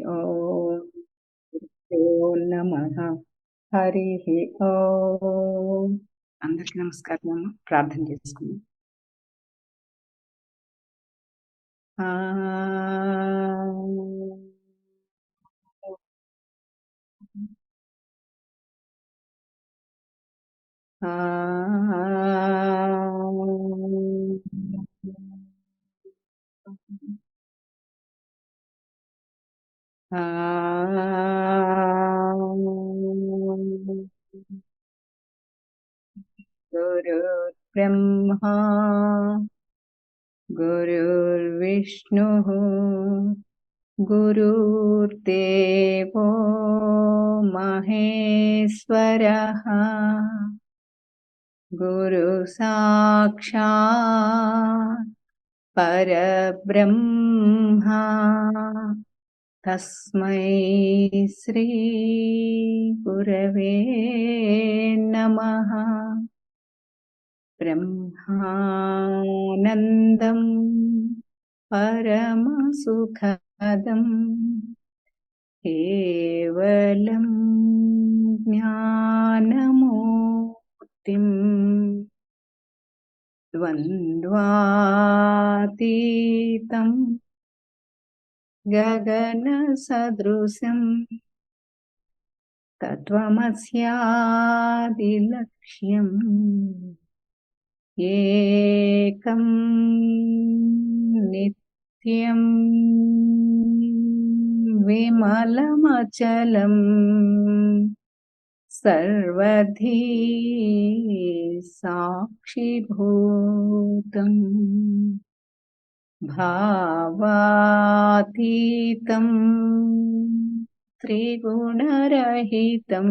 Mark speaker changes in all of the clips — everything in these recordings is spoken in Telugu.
Speaker 1: ఓం నమః. హరి ఓం. అందరికీ నమస్కారం అమ్మ. ప్రార్థన చేసుకుందాం. गुरुर्ब्रह्मा गुरुर्विष्णुः गुरुर्देवो महेश्वरः गुरुसाक्षात् परब्रह्मा तस्मै श्री गुरवे नमः. ब्रह्मानन्दं परमसुखदं केवलं ज्ञानमूर्तिं द्वन्द्वातीतं गगनसदृशं तत्त्वमस्यादिलक्ष्यम् एकं नित्यं विमलमचलं सर्वधी साक्षिभूतं भावातीतं त्रिगुणरहितं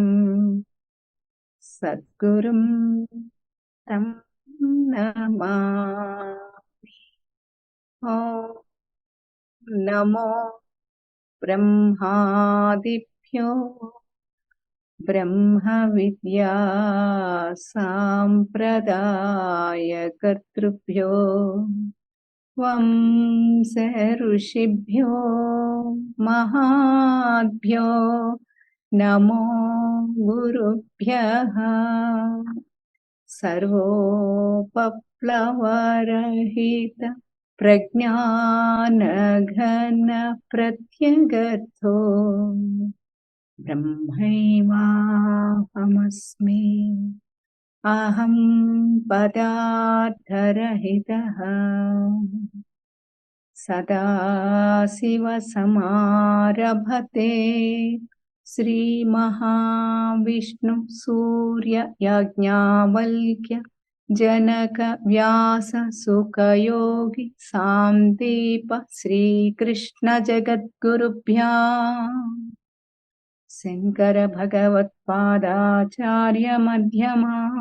Speaker 1: सद्गुरुं तं नमामि. ॐ नमो ब्रह्मादिभ्यो ब्रह्मविद्या साम्प्रदायकर्तृभ्यो वंश ऋषिभ्यो महाभ्यो नमो गुरुभ्यः. सर्वोपप्लवरहित प्रज्ञानघन प्रत्यगर्थो ब्रह्मैवाहमस्मि. अहं पदार्थरहितः सदाशिवसमारभते श्रीमहाविष्णु सूर्य याज्ञवल्क्य जनक व्यास सुखयोगी सान्दीप श्रीकृष्ण जगद्गुरुभ्यां शंकर भगवत्पादाचार्य मध्यमा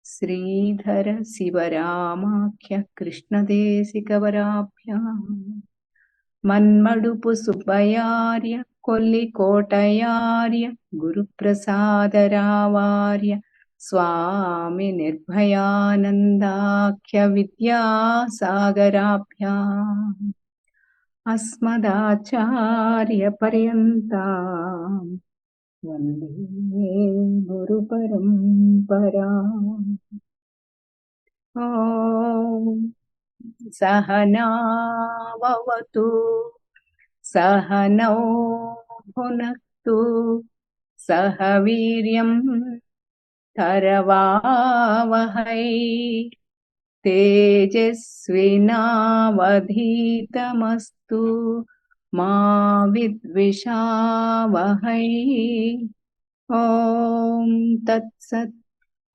Speaker 1: श्रीधर शिवरामाख्य कृष्णदेशिकवराभ्यां मन्मडुपु सुब्बयार्य कोल्लिकोटयार्य गुरुप्रसादरावार्य स्वामी निर्भयानन्दाख्य विद्यासागराभ्याम् अस्मदाचार्यपर्यन्ताम् वन्दे गुरुपरम्पराम्. ॐ सहनाववतु सहनौ भुनक्तु सह वीर्यं करवावहै तेजस्विनावधीतमस्तु मा विद्विषावहै. ॐ तत्सत्.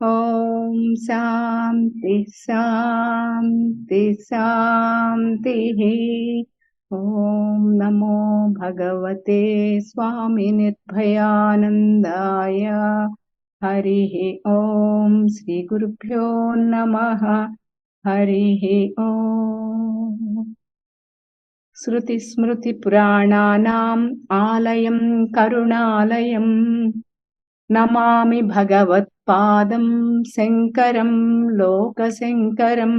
Speaker 1: ॐ शान्ति शान्ति शान्तिः. ॐ नमो भगवते स्वामी निर्भयानन्दाय. हरिः ॐ श्री गुरुभ्यो नमः. हरिः ॐ. श्रुति स्मृति पुराणानाम् आलयं करुणालयं नमामि भगवत्पादं शङ्करं लोकशङ्करं.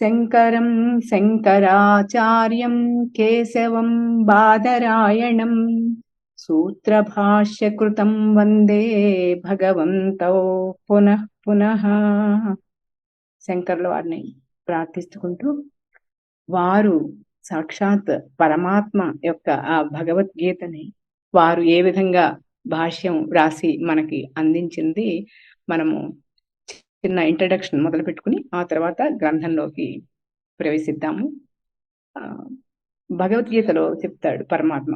Speaker 1: శంకరం శంకరాచార్యం కేశవం బాదరాయణం సూత్రభాష్యకృతం వందే భగవంతో పునః పునః. శంకర్ల వారిని ప్రార్థిస్తుకుంటూ, వారు సాక్షాత్ పరమాత్మ యొక్క ఆ భగవద్గీతని వారు ఏ విధంగా భాష్యం రాసి మనకి అందించింది మనము చిన్న ఇంట్రడక్షన్ మొదలు పెట్టుకుని ఆ తర్వాత గ్రంథంలోకి ప్రవేశిద్దాము. భగవద్గీతలో చెప్తాడు పరమాత్మ,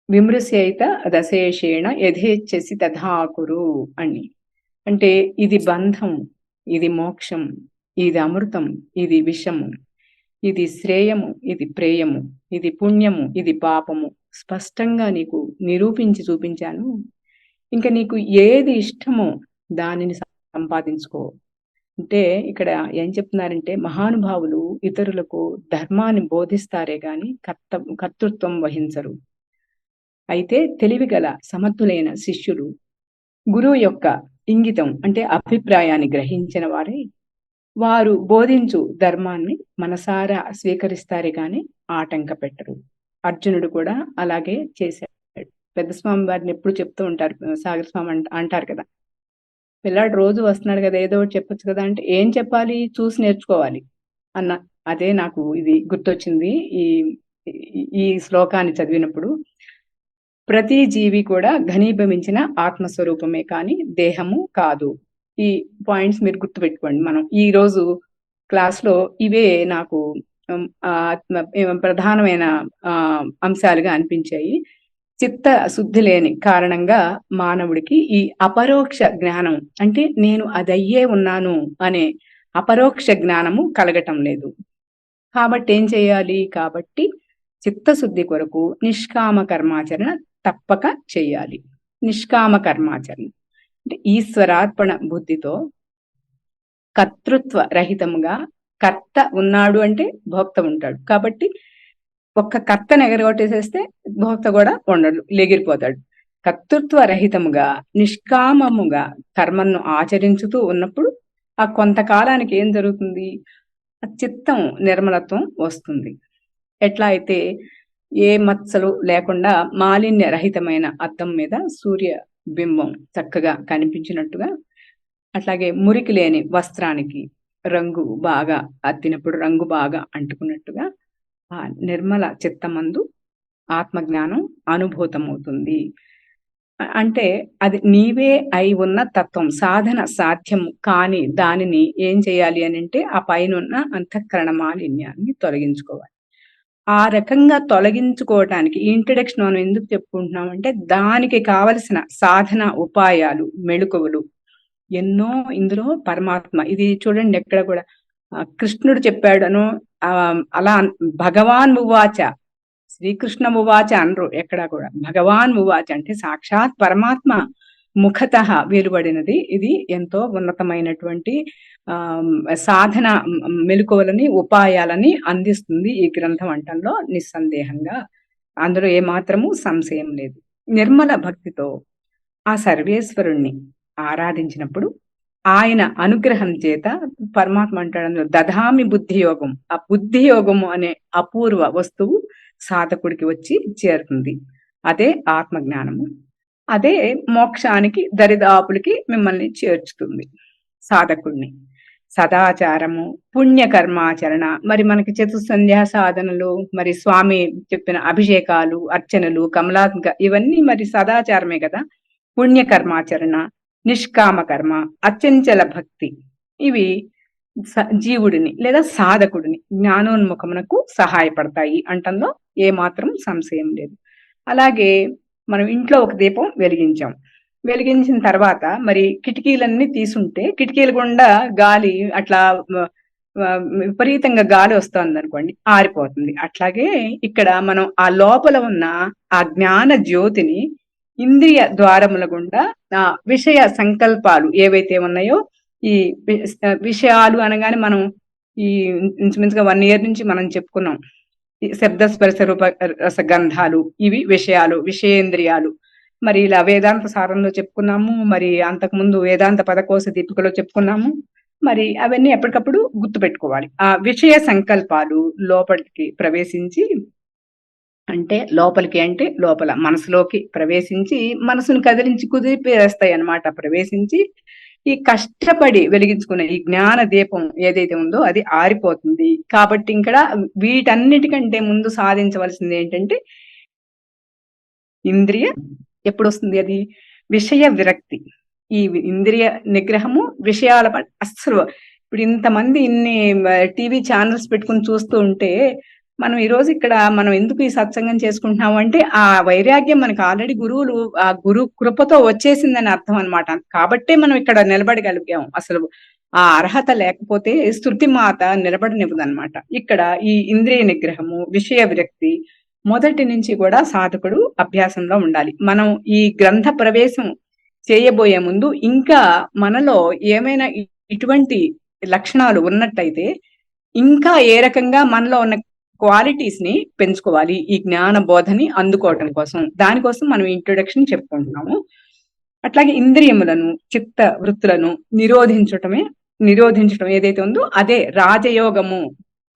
Speaker 1: విమృశ్యైత దశేషేణ యథేచ్ఛసి తథాకురు అని. అంటే ఇది బంధం, ఇది మోక్షం, ఇది అమృతం, ఇది విషము, ఇది శ్రేయము, ఇది ప్రేయము, ఇది పుణ్యము, ఇది పాపము స్పష్టంగా నీకు నిరూపించి చూపించాను. ఇంకా నీకు ఏది ఇష్టమో దానిని సంపాదించుకో. అంటే ఇక్కడ ఏం చెప్తున్నారంటే, మహానుభావులు ఇతరులకు ధర్మాన్ని బోధిస్తారే గాని కర్తృత్వం వహించరు. అయితే తెలివిగల సమర్థులైన శిష్యులు గురువు యొక్క ఇంగితం అంటే అభిప్రాయాన్ని గ్రహించిన వారే వారు బోధించు ధర్మాన్ని మనసారా స్వీకరిస్తారే గాని ఆటంక పెట్టరు. అర్జునుడు కూడా అలాగే చేశాడు. పెద్ద స్వామి వారిని ఎప్పుడు చెప్తూ ఉంటారు, సాగర స్వామి అంటారు కదా, పిల్లాడు రోజు వస్తున్నాడు కదా, ఏదో ఒకటి చెప్పొచ్చు కదా అంటే, ఏం చెప్పాలి, చూసి నేర్చుకోవాలి అన్న. అదే నాకు ఇది గుర్తొచ్చింది ఈ శ్లోకాన్ని చదివినప్పుడు. ప్రతి జీవి కూడా ఘనీభవించిన ఆత్మస్వరూపమే కానీ దేహము కాదు. ఈ పాయింట్స్ మీరు గుర్తుపెట్టుకోండి. మనం ఈ రోజు క్లాస్లో ఇవే నాకు ప్రధానమైన అంశాలుగా అనిపించాయి. చిత్త శుద్ధి లేని కారణంగా మానవుడికి ఈ అపరోక్ష జ్ఞానం అంటే నేను అదయ్యే ఉన్నాను అనే అపరోక్ష జ్ఞానము కలగటం లేదు. కాబట్టి ఏం చేయాలి? కాబట్టి చిత్తశుద్ధి కొరకు నిష్కామ కర్మాచరణ తప్పక చేయాలి. నిష్కామ కర్మాచరణ అంటే ఈశ్వరార్పణ బుద్ధితో కర్తృత్వ రహితముగా, కర్త ఉన్నాడు అంటే భోక్త ఉంటాడు. కాబట్టి ఒక్క కర్తను ఎగరగొట్టేసేస్తే భోక్త కూడా ఉండడు, లెగిరిపోతాడు. కర్తృత్వ రహితముగా నిష్కామముగా కర్మను ఆచరించుతూ ఉన్నప్పుడు ఆ కొంతకాలానికి ఏం జరుగుతుంది? చిత్తం నిర్మలత్వం వస్తుంది. ఎట్లా అయితే ఏ మచ్చలు లేకుండా మాలిన్య రహితమైన అద్దం మీద సూర్య బింబం చక్కగా కనిపించినట్టుగా, అట్లాగే మురికి లేని వస్త్రానికి రంగు బాగా అద్దినప్పుడు రంగు బాగా అంటుకున్నట్టుగా ఆ నిర్మల చిత్తమందు ఆత్మజ్ఞానం అనుభూతమవుతుంది. అంటే అది నీవే అయి ఉన్న తత్వం, సాధన సాధ్యం కాని దానిని ఏం చేయాలి అని అంటే ఆ పైన అంతఃకరణ మాలిన్యాన్ని తొలగించుకోవాలి. ఆ రకంగా తొలగించుకోవటానికి ఈ ఇంట్రడక్షన్ మనం ఎందుకు చెప్పుకుంటున్నాం అంటే, దానికి కావలసిన సాధన ఉపాయాలు, మెళుకువలు ఎన్నో ఇందులో పరమాత్మ. ఇది చూడండి, ఎక్కడ కూడా కృష్ణుడు చెప్పాడను అలా భగవాన్ ఉవాచ, శ్రీకృష్ణ ఉవాచ అనరు ఎక్కడా కూడా. భగవాన్ ఉవాచ అంటే సాక్షాత్ పరమాత్మ ముఖతః వెలువడినది. ఇది ఎంతో ఉన్నతమైనటువంటి సాధన మెలకువలని, ఉపాయాలని అందిస్తుంది ఈ గ్రంథం అంటంలో నిస్సందేహంగా. అందులో ఏమాత్రము సంశయం లేదు. నిర్మల భక్తితో ఆ సర్వేశ్వరుణ్ణి ఆరాధించినప్పుడు ఆయన అనుగ్రహం చేత పరమాత్మ అంటాడు అందులో దధామి బుద్ధి యోగం. ఆ బుద్ధి యోగము అనే అపూర్వ వస్తువు సాధకుడికి వచ్చి చేరుతుంది. అదే ఆత్మజ్ఞానము. అదే మోక్షానికి దరిదాపులకి మిమ్మల్ని చేర్చుతుంది సాధకుడిని. సదాచారము, పుణ్యకర్మాచరణ, మరి మనకి చతుస్సంధ్యా సాధనలు, మరి స్వామి చెప్పిన అభిషేకాలు, అర్చనలు, కమలాత్మక, ఇవన్నీ మరి సదాచారమే కదా. పుణ్యకర్మాచరణ, నిష్కామ కర్మ, అచంచల భక్తి, ఇవి జీవుడిని లేదా సాధకుడిని జ్ఞానోన్ముఖమునకు సహాయపడతాయి అంటంలో ఏమాత్రం సంశయం లేదు. అలాగే మనం ఇంట్లో ఒక దీపం వెలిగించిన తర్వాత మరి కిటికీలన్నీ తీసుంటే కిటికీల గుండా గాలి అట్లా విపరీతంగా గాలి వస్తుంది అనుకోండి, ఆరిపోతుంది. అట్లాగే ఇక్కడ మనం ఆ లోపల ఉన్న ఆ జ్ఞాన జ్యోతిని ఇంద్రియ ద్వారముల గుండా ఆ విషయ సంకల్పాలు ఏవైతే ఉన్నాయో, ఈ విషయాలు అనగానే మనం ఈ ఇంచుమించుగా 1 year నుంచి మనం చెప్పుకున్నాం. శబ్ద స్పర్శ రూప రస గంధాలు, ఇవి విషయాలు, విషయేంద్రియాలు. మరి ఇలా వేదాంత సారంలో చెప్పుకున్నాము, మరి అంతకుముందు వేదాంత పదకోశ దీపికలో చెప్పుకున్నాము. మరి అవన్నీ ఎప్పటికప్పుడు గుర్తుపెట్టుకోవాలి. ఆ విషయ సంకల్పాలు లోపలికి ప్రవేశించి, అంటే లోపలికి అంటే లోపల మనసులోకి ప్రవేశించి మనసును కదిలించి కుదిపేస్తాయి అన్నమాట. ప్రవేశించి ఈ కష్టపడి వెలిగించుకున్న ఈ జ్ఞాన దీపం ఏదైతే ఉందో అది ఆరిపోతుంది. కాబట్టి ఇక్కడ వీటన్నిటికంటే ముందు సాధించవలసింది ఏంటంటే ఇంద్రియ ఎప్పుడొస్తుంది అది? విషయ విరక్తి. ఈ ఇంద్రియ నిగ్రహము విషయాల అస్సలు ఇప్పుడు ఇంతమంది ఇన్ని టీవీ ఛానల్స్ పెట్టుకుని చూస్తూ ఉంటే మనం ఈ రోజు ఇక్కడ మనం ఎందుకు ఈ సత్సంగం చేసుకుంటున్నాము అంటే ఆ వైరాగ్యం మనకు ఆల్రెడీ గురువులు ఆ గురు కృపతో వచ్చేసిందని అర్థం అన్నమాట. కాబట్టే మనం ఇక్కడ నిలబడగలిగాం. అసలు ఆ అర్హత లేకపోతే స్తుతి మాత నిలబడనివ్వదన్నమాట. ఇక్కడ ఈ ఇంద్రియ నిగ్రహము, విషయ విరక్తి మొదటి నుంచి కూడా సాధకుడు అభ్యాసంలో ఉండాలి. మనం ఈ గ్రంథ ప్రవేశం చేయబోయే ముందు ఇంకా మనలో ఏమైనా ఇటువంటి లక్షణాలు ఉన్నట్టయితే ఇంకా ఏ రకంగా మనలో ఉన్న క్వాలిటీస్ ని పెంచుకోవాలి ఈ జ్ఞాన బోధని అందుకోవటం కోసం. దానికోసం మనం ఇంట్రొడక్షన్ చెప్పుకుంటున్నాము. అట్లాగే ఇంద్రియములను, చిత్త వృత్తులను నిరోధించటం ఏదైతే ఉందో అదే రాజయోగము.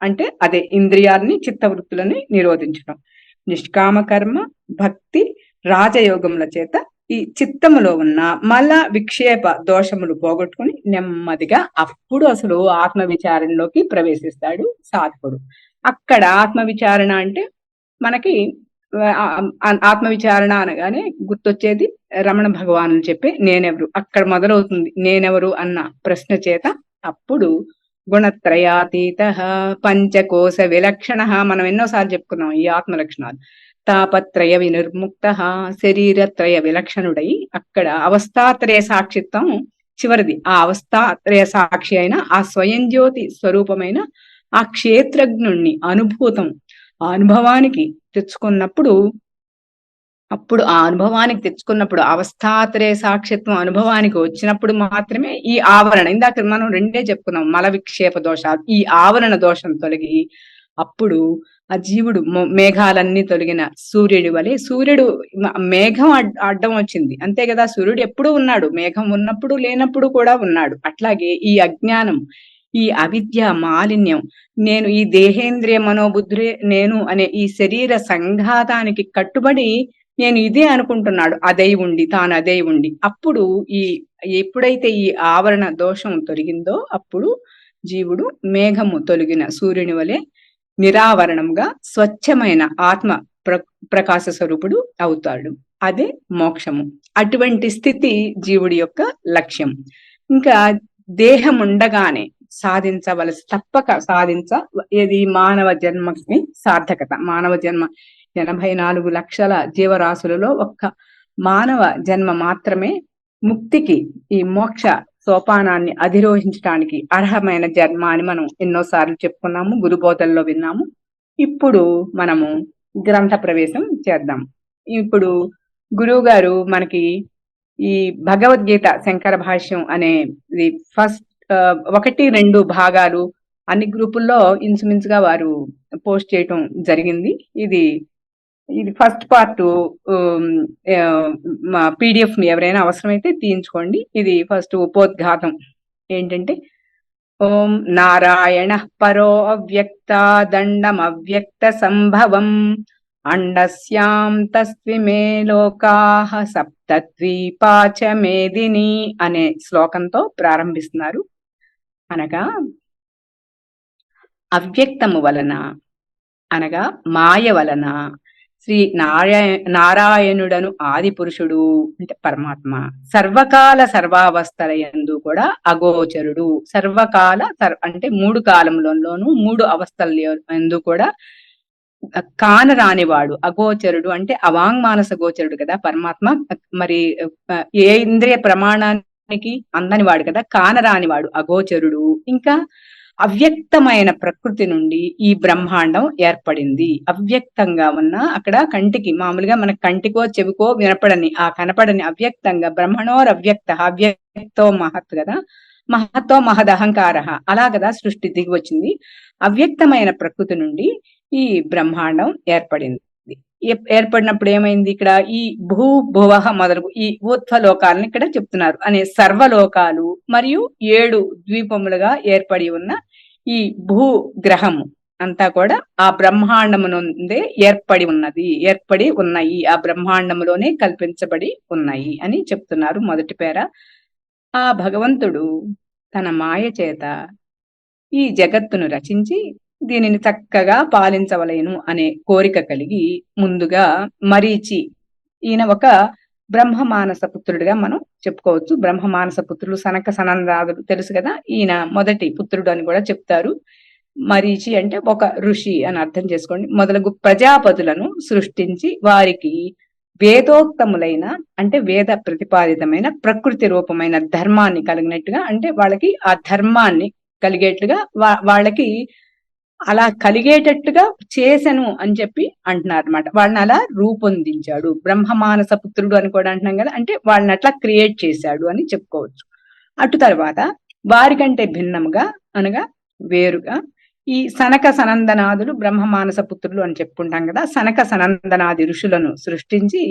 Speaker 1: అంటే అదే ఇంద్రియాలని, చిత్త వృత్తులని నిరోధించటం. నిష్కామ కర్మ, భక్తి, రాజయోగముల చేత ఈ చిత్తములో ఉన్న మల విక్షేప దోషములు పోగొట్టుకుని నెమ్మదిగా అప్పుడు అసలు ఆత్మ విచారణలోకి ప్రవేశిస్తాడు సాధకుడు. అక్కడ ఆత్మ విచారణ అంటే మనకి ఆత్మ విచారణ అనగానే గుర్తొచ్చేది రమణ భగవానులు చెప్పే నేనెవరు. అక్కడ మొదలవుతుంది నేనెవరు అన్న ప్రశ్న చేత. అప్పుడు గుణత్రయాతీత పంచకోశ విలక్షణ మనం ఎన్నోసార్లు చెప్పుకున్నాం ఈ ఆత్మ లక్షణాలు. తాపత్రయ వినిర్ముక్త శరీరత్రయ విలక్షణుడై అక్కడ అవస్థాత్రయ సాక్షిత్వం చివరిది. ఆ అవస్థాత్రయ సాక్షి అయిన ఆ స్వయం జ్యోతి స్వరూపమైన ఆ క్షేత్రజ్ఞుణ్ణి ఆ అనుభవానికి తెచ్చుకున్నప్పుడు అవస్థాత్రయ సాక్షిత్వం అనుభవానికి వచ్చినప్పుడు మాత్రమే ఈ ఆవరణ, ఇందాక మనం రెండే చెప్పుకున్నాం, మల విక్షేప దోషాలు, ఈ ఆవరణ దోషం తొలగి అప్పుడు ఆ జీవుడు మేఘాలన్నీ తొలగిన సూర్యుడి వలె, సూర్యుడు మేఘం అడ్డం వచ్చింది అంతే కదా, సూర్యుడు ఎప్పుడూ ఉన్నాడు, మేఘం ఉన్నప్పుడు లేనప్పుడు కూడా ఉన్నాడు. అట్లాగే ఈ అజ్ఞానం, ఈ అవిద్య మాలిన్యం, నేను ఈ దేహేంద్రియ మనోబుద్ధులే నేను అనే ఈ శరీర సంఘాతానికి కట్టుబడి నేను ఇదే అనుకుంటున్నాడు తాను అదై ఉండి. అప్పుడు ఎప్పుడైతే ఈ ఆవరణ దోషం తొలగిందో అప్పుడు జీవుడు మేఘము తొలగిన సూర్యుని వలె నిరావరణంగా స్వచ్ఛమైన ఆత్మ ప్రకాశ స్వరూపుడు అవుతాడు. అదే మోక్షము. అటువంటి స్థితి జీవుడి యొక్క లక్ష్యం. ఇంకా దేహం ఉండగానే తప్పక ఏది మానవ జన్మకి సార్థకత. మానవ జన్మ 84 లక్షల జీవరాశులలో ఒక్క మానవ జన్మ మాత్రమే ముక్తికి, ఈ మోక్ష సోపానాన్ని అధిరోహించడానికి అర్హమైన జన్మ అని మనం ఎన్నోసార్లు చెప్పుకున్నాము, గురుబోధల్లో విన్నాము. ఇప్పుడు మనము గ్రంథ ప్రవేశం చేద్దాం. ఇప్పుడు గురువు గారు మనకి ఈ భగవద్గీత శంకర భాష్యం అనే ఫస్ట్ 1-2 భాగాలు అన్ని గ్రూపుల్లో ఇన్సుమిన్సుగా వారు పోస్ట్ చేయటం జరిగింది. ఇది ఫస్ట్ పార్ట్ PDF ని ఎవరైనా అవసరమైతే తీయించుకోండి. ఇది ఫస్ట్ ఉపోద్ఘాతం ఏంటంటే, ఓం నారాయణ పరో అవ్యక్త దండం అవ్యక్త సంభవం అండస్యాం తస్విమే లోకాః సప్తద్వీపాచ మేదిని అనే శ్లోకంతో ప్రారంభిస్తున్నారు. అనగా అవ్యక్తము వలన, అనగా మాయ వలన శ్రీ నారాయణుడను ఆది పురుషుడు అంటే పరమాత్మ సర్వకాల సర్వావస్థల యందు కూడా అగోచరుడు. సర్వకాల అంటే 3 కాలంలోనూ 3 అవస్థల యందు కూడా కానరానివాడు. అగోచరుడు అంటే అవాంగ్మానస గోచరుడు కదా పరమాత్మ. మరి ఏ ఇంద్రియ ప్రమాణానికి అందని వాడు కదా, కానరానివాడు అగోచరుడు. ఇంకా అవ్యక్తమైన ప్రకృతి నుండి ఈ బ్రహ్మాండం ఏర్పడింది. అవ్యక్తంగా ఉన్న, అక్కడ కంటికి మామూలుగా మన కంటికో చెవికో వినపడని, ఆ కనపడని అవ్యక్తంగా బ్రహ్మణోరవ్యక్త, అవ్యక్తో మహత్ కదా, మహత్తో మహదహంకార అలా కదా సృష్టి దిగి వచ్చింది. అవ్యక్తమైన ప్రకృతి నుండి ఈ బ్రహ్మాండం ఏర్పడింది. ఏర్పడినప్పుడు ఏమైంది, ఇక్కడ ఈ భూ భువహ మొదలగు ఈ ఊర్ధ్వలోకాలను ఇక్కడ చెప్తున్నారు. అనే సర్వలోకాలు మరియు 7 ద్వీపములుగా ఏర్పడి ఉన్న ఈ భూ గ్రహము అంతా కూడా ఆ బ్రహ్మాండము నుండే ఏర్పడి ఉన్నాయి, ఆ బ్రహ్మాండములోనే కల్పించబడి ఉన్నాయి అని చెప్తున్నారు మొదటి పేర. ఆ భగవంతుడు తన మాయ చేత ఈ జగత్తును రచించి దీనిని చక్కగా పాలించవలేను అనే కోరిక కలిగి ముందుగా మరీచి, ఈయన ఒక బ్రహ్మమానస పుత్రుడిగా మనం చెప్పుకోవచ్చు. బ్రహ్మమానస పుత్రులు సనక సనందాదులు తెలుసు కదా, ఈయన మొదటి పుత్రుడు అని కూడా చెప్తారు. మరీచి అంటే ఒక ఋషి అని అర్థం చేసుకోండి. మొదలగు ప్రజాపతులను సృష్టించి వారికి వేదోక్తములైన అంటే వేద ప్రతిపాదితమైన ప్రకృతి రూపమైన ధర్మాన్ని కలిగినట్టుగా, అంటే వాళ్ళకి ఆ ధర్మాన్ని కలిగేట్లుగా వాళ్ళకి అలా కలిగేటట్టుగా చేసెను అని చెప్పి అంటున్నారు అనమాట. వాళ్ళని అలా రూపొందించాడు. బ్రహ్మమానస పుత్రుడు అని కూడా అంటున్నాం కదా, అంటే వాళ్ళని అట్లా క్రియేట్ చేశాడు అని చెప్పుకోవచ్చు. అటు తర్వాత వారికంటే భిన్నముగా అనగా వేరుగా ఈ సనక సనందనాదులు బ్రహ్మమానస పుత్రులు అని చెప్పుకుంటాం కదా. సనక సనందనాది ఋషులను సృష్టించి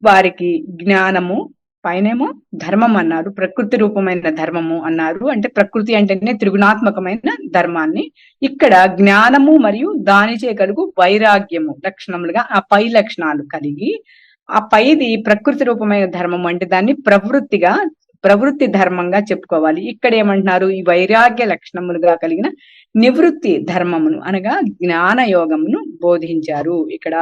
Speaker 1: వారికి జ్ఞానము, పైనేమో ధర్మం అన్నారు, ప్రకృతి రూపమైన ధర్మము అన్నారు. అంటే ప్రకృతి అంటేనే త్రిగుణాత్మకమైన ధర్మాన్ని, ఇక్కడ జ్ఞానము మరియు దానిచే కలుగు వైరాగ్యము లక్షణములుగా ఆ పై లక్షణాలు కలిగి, ఆ పైది ప్రకృతి రూపమైన ధర్మం అంటే దాన్ని ప్రవృత్తి ధర్మంగా చెప్పుకోవాలి. ఇక్కడ ఏమంటున్నారు, ఈ వైరాగ్య లక్షణములుగా కలిగిన నివృత్తి ధర్మమును అనగా జ్ఞాన యోగమును బోధించారు ఇక్కడ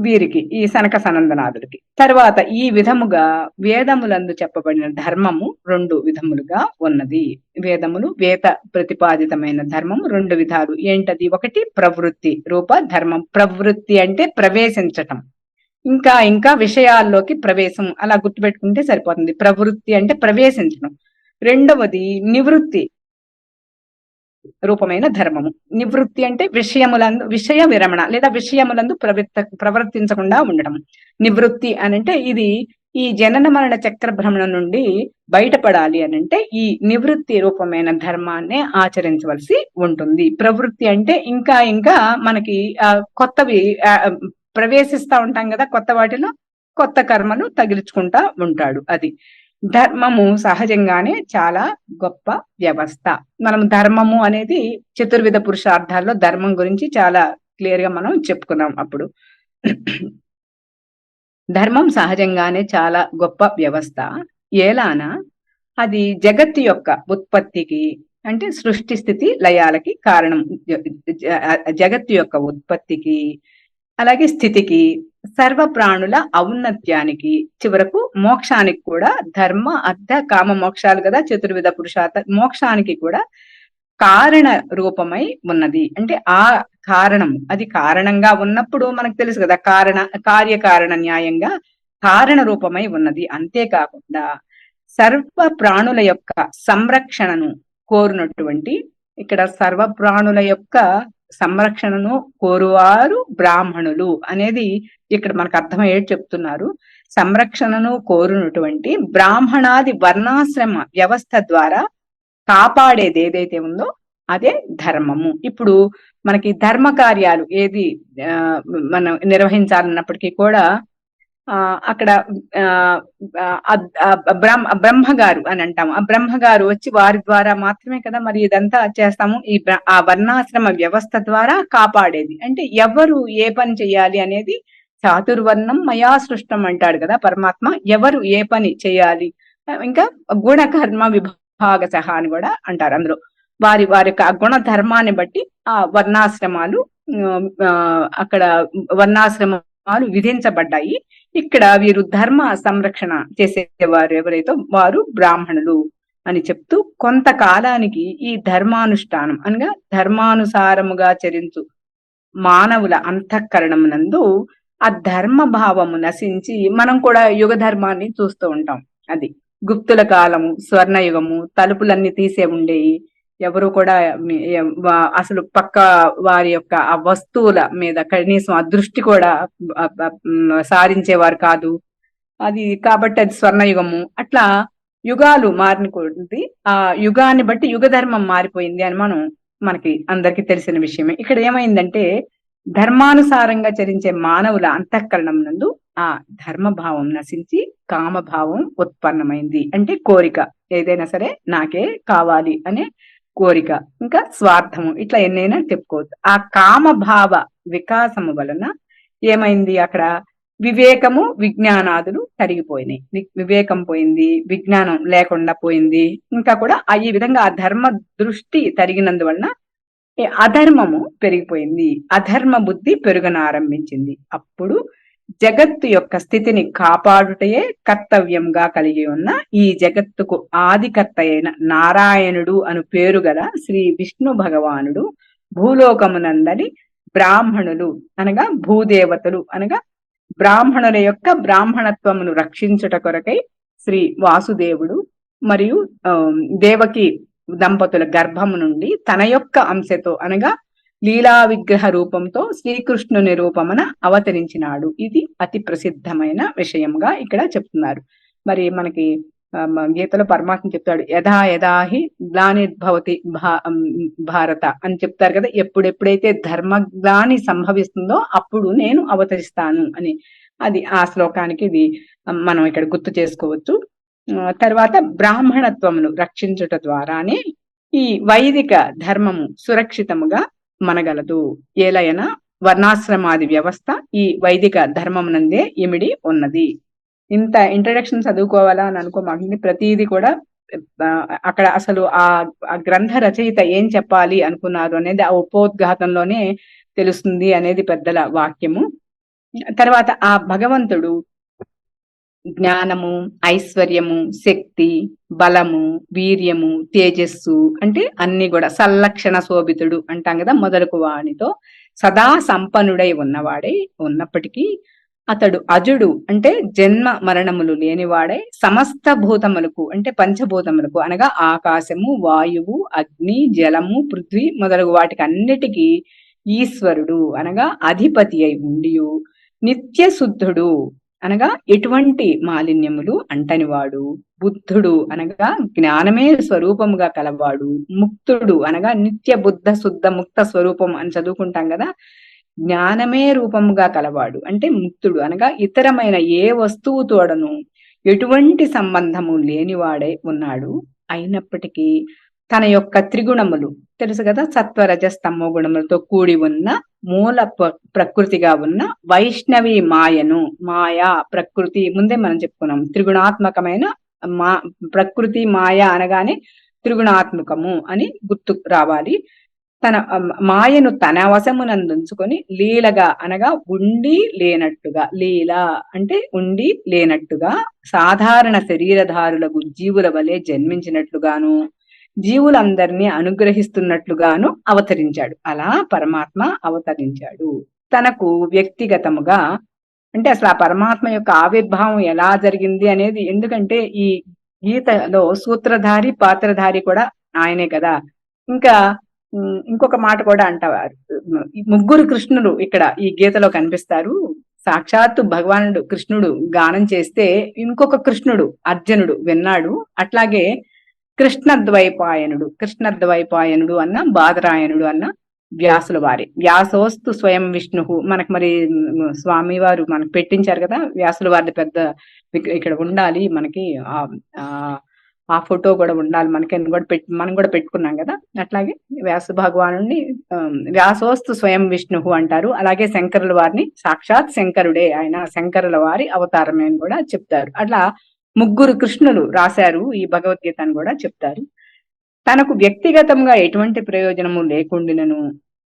Speaker 1: వీరికి, ఈ సనక సనందనాదులకి. తర్వాత ఈ విధముగా వేదములందు చెప్పబడిన ధర్మము 2 విధములుగా ఉన్నది. వేదములు వేద ప్రతిపాదితమైన ధర్మము 2 విధాలు. ఏంటది? ఒకటి ప్రవృత్తి రూప ధర్మం. ప్రవృత్తి అంటే ప్రవేశించటం, ఇంకా విషయాల్లోకి ప్రవేశం, అలా గుర్తుపెట్టుకుంటే సరిపోతుంది. ప్రవృత్తి అంటే ప్రవేశించడం. రెండవది నివృత్తి రూపమైన ధర్మము. నివృత్తి అంటే విషయ విరమణ లేదా విషయములందు ప్రవర్తించకుండా ఉండడం. నివృత్తి అనంటే ఇది ఈ జనన మరణ చక్ర భ్రమణం నుండి బయటపడాలి అనంటే ఈ నివృత్తి రూపమైన ధర్మాన్నే ఆచరించవలసి ఉంటుంది. ప్రవృత్తి అంటే ఇంకా మనకి కొత్తవి ప్రవేశిస్తా ఉంటాం కదా, కొత్త వాటిలో కొత్త కర్మలు తగిలించుకుంటా ఉంటాడు. అది ధర్మము సహజంగానే చాలా గొప్ప వ్యవస్థ. మనం ధర్మము అనేది చతుర్విధ పురుషార్థాల్లో ధర్మం గురించి చాలా క్లియర్ గా మనం చెప్పుకున్నాం. అప్పుడు ధర్మం సహజంగానే చాలా గొప్ప వ్యవస్థ. ఏలానా అది జగత్తు యొక్క ఉత్పత్తికి అంటే సృష్టి స్థితి లయాలకి కారణం. జగత్తు యొక్క ఉత్పత్తికి అలాగే స్థితికి, సర్వ ప్రాణుల ఔన్నత్యానికి, చివరకు మోక్షానికి కూడా, ధర్మ అర్థ కామ మోక్షాలు కదా చతుర్విధ పురుషార్థ, మోక్షానికి కూడా కారణ రూపమై ఉన్నది. అంటే ఆ కారణం అది కారణంగా ఉన్నప్పుడు మనకు తెలుసు కదా, కార్యకారణ న్యాయంగా కారణ రూపమై ఉన్నది. అంతేకాకుండా సర్వ ప్రాణుల యొక్క సంరక్షణను కోరునటువంటి, ఇక్కడ సర్వ ప్రాణుల యొక్క సంరక్షణను కోరువారు బ్రాహ్మణులు అనేది ఇక్కడ మనకు అర్థమయ్యేది చెప్తున్నారు. సంరక్షణను కోరునటువంటి బ్రాహ్మణాది వర్ణాశ్రమ వ్యవస్థ ద్వారా కాపాడేది ఏదైతే ఉందో అదే ధర్మము. ఇప్పుడు మనకి ధర్మ కార్యాలు ఏది మనం నిర్వహించాలన్నప్పటికీ కూడా అక్కడ బ్రహ్మగారు అని అంటాము. ఆ బ్రహ్మగారు వచ్చి వారి ద్వారా మాత్రమే కదా మరి ఇదంతా చేస్తాము. ఆ వర్ణాశ్రమ వ్యవస్థ ద్వారా కాపాడేది. అంటే ఎవరు ఏ పని చేయాలి అనేది చాతుర్వర్ణం మయా సృష్టం అంటాడు కదా పరమాత్మ. ఎవరు ఏ పని చేయాలి, ఇంకా గుణకర్మ విభాగశః అని కూడా అంటారు. అందులో వారి యొక్క గుణ ధర్మాన్ని బట్టి ఆ వర్ణాశ్రమాలు అక్కడ వర్ణాశ్రమాలు విధించబడ్డాయి. ఇక్కడ వీరు ధర్మ సంరక్షణ చేసేవారు ఎవరైతే వారు బ్రాహ్మణులు అని చెప్తూ, కొంతకాలానికి ఈ ధర్మానుష్ఠానం అనగా ధర్మానుసారముగా చరించు మానవుల అంతఃకరణమునందు ఆ ధర్మ భావము నశించి మనం కూడా యుగ ధర్మాన్ని చూస్తూ ఉంటాం. అది గుప్తుల కాలము, స్వర్ణయుగము, తలుపులన్నీ తీసే ఉండేవి. ఎవరు కూడా అసలు పక్క వారి యొక్క ఆ వస్తువుల మీద కనీసం ఆ దృష్టి కూడా సారించేవారు కాదు. అది కాబట్టి అది స్వర్ణయుగము. అట్లా యుగాలు మారిన కొద్ది ఆ యుగాన్ని బట్టి యుగ ధర్మం మారిపోయింది అని మనకి అందరికి తెలిసిన విషయమే. ఇక్కడ ఏమైందంటే ధర్మానుసారంగా చరించే మానవుల అంతఃకరణం నందు ఆ ధర్మభావం నశించి కామభావం ఉత్పన్నమైంది. అంటే కోరిక, ఏదైనా సరే నాకే కావాలి అనే కోరిక, ఇంకా స్వార్థము, ఇట్లా ఎన్నైనా చెప్పుకోవచ్చు. ఆ కామభావ వికాసము వలన ఏమైంది, అక్కడ వివేకము విజ్ఞానాదులు తరిగిపోయినాయి. వివేకం పోయింది, విజ్ఞానం లేకుండా పోయింది. ఇంకా కూడా ఈ విధంగా ఆ ధర్మ దృష్టి తరిగినందువలన అధర్మము పెరిగిపోయింది, అధర్మ బుద్ధి పెరుగనారంభించింది. అప్పుడు జగత్తు యొక్క స్థితిని కాపాడుటయే కర్తవ్యంగా కలిగి ఉన్న ఈ జగత్తుకు ఆదికర్త అయిన నారాయణుడు అను పేరు గల శ్రీ విష్ణు భగవానుడు భూలోకమునందలి బ్రాహ్మణులు అనగా భూదేవతలు అనగా బ్రాహ్మణుల యొక్క బ్రాహ్మణత్వమును రక్షించుట కొరకై శ్రీ వాసుదేవుడు మరియు దేవకి దంపతుల గర్భము నుండి తన యొక్క అంశతో అనగా లీలా విగ్రహ రూపంతో శ్రీకృష్ణుని రూపమున అవతరించినాడు. ఇది అతి ప్రసిద్ధమైన విషయంగా ఇక్కడ చెప్తున్నారు. మరి మనకి గీతలో పరమాత్మ చెప్తాడు, యథా యథాహి గ్లానిర్భవతి భారత అని చెప్తారు కదా. ఎప్పుడెప్పుడైతే ధర్మగ్లాని సంభవిస్తుందో అప్పుడు నేను అవతరిస్తాను అని, అది ఆ శ్లోకానికి ఇది మనం ఇక్కడ గుర్తు చేసుకోవచ్చు. తర్వాత బ్రాహ్మణత్వమును రక్షించుట ద్వారానే ఈ వైదిక ధర్మము సురక్షితముగా మనగలదు. ఏలయన వర్ణాశ్రమాది వ్యవస్థ ఈ వైదిక ధర్మమునందే ఇమిడి ఉన్నది. ఇంత ఇంట్రడక్షన్ చదువుకోవాలా అని అనుకోమాకండి. ప్రతిదీ కూడా అక్కడ అసలు ఆ గ్రంథ రచయిత ఏం చెప్పాలి అనుకున్నారు అనేది ఆ ఉపోద్ఘాతంలోనే తెలుస్తుంది అనేది పెద్దల వాక్యము. తర్వాత ఆ భగవంతుడు జ్ఞానము, ఐశ్వర్యము, శక్తి, బలము, వీర్యము, తేజస్సు అంటే అన్ని కూడా సల్లక్షణ శోభితుడు అంటాం కదా మొదలకు వానితో సదా సంపన్నుడై ఉన్నవాడై ఉన్నప్పటికీ అతడు అజుడు అంటే జన్మ మరణములు లేనివాడై సమస్త భూతములకు అంటే పంచభూతములకు అనగా ఆకాశము, వాయువు, అగ్ని, జలము, పృథ్వీ మొదలగు వాటికి అన్నిటికీ ఈశ్వరుడు అనగా అధిపతి అయి ఉండియు నిత్య శుద్ధుడు అనగా ఎటువంటి మాలిన్యములు అంటనివాడు, బుద్ధుడు అనగా జ్ఞానమే స్వరూపముగా కలవాడు, ముక్తుడు అనగా నిత్య బుద్ధ శుద్ధ ముక్త స్వరూపం అని చదువుకుంటాం కదా. జ్ఞానమే రూపముగా కలవాడు అంటే ముక్తుడు అనగా ఇతరమైన ఏ వస్తువు తోడను ఎటువంటి సంబంధము లేనివాడై ఉన్నాడు. అయినప్పటికీ తన యొక్క త్రిగుణములు తెలుసు కదా, సత్వరజస్తమో గుణములతో కూడి ఉన్న మూల ప్రకృతిగా ఉన్న వైష్ణవి మాయను, మాయా ప్రకృతి ముందే మనం చెప్పుకున్నాం. త్రిగుణాత్మకమైన ప్రకృతి మాయ అనగానే త్రిగుణాత్మకము అని గుర్తు రావాలి. తన మాయను తన వశమునందుంచుకొని లీలగా అనగా ఉండి లేనట్టుగా, లీల అంటే ఉండి లేనట్టుగా సాధారణ శరీరధారులకు జీవుల వలె జన్మించినట్లుగాను జీవులందరినీ అనుగ్రహిస్తున్నట్లుగాను అవతరించాడు. అలా పరమాత్మ అవతరించాడు. తనకు వ్యక్తిగతముగా అంటే అసలు ఆ పరమాత్మ యొక్క ఆవిర్భావం ఎలా జరిగింది అనేది, ఎందుకంటే ఈ గీతలో సూత్రధారి పాత్రధారి కూడా ఆయనే కదా. ఇంకా ఇంకొక మాట కూడా అంటారు, ముగ్గురు కృష్ణులు ఇక్కడ ఈ గీతలో కనిపిస్తారు. సాక్షాత్తు భగవానుడు కృష్ణుడు గానం చేస్తే ఇంకొక కృష్ణుడు అర్జునుడు విన్నాడు. అట్లాగే కృష్ణద్వైపాయనుడు అన్న బాదరాయణుడు అన్న వ్యాసుల వారి, వ్యాసోస్తు స్వయం విష్ణు. మనకు మరి స్వామి వారు మనకు పెట్టించారు కదా వ్యాసుల వారిది పెద్ద ఇక్కడ ఉండాలి, మనకి ఆ ఫోటో కూడా ఉండాలి మనకి, మనం కూడా పెట్టుకున్నాం కదా. అట్లాగే వ్యాస భగవానుడిని వ్యాసోస్తు స్వయం విష్ణు అంటారు. అలాగే శంకరుల వారిని సాక్షాత్ శంకరుడే, ఆయన శంకరుల వారి అవతారమే అని కూడా చెప్తారు. అట్లా ముగ్గురు కృష్ణులు రాశారు ఈ భగవద్గీత అని కూడా చెప్తారు. తనకు వ్యక్తిగతంగా ఎటువంటి ప్రయోజనము లేకుండాను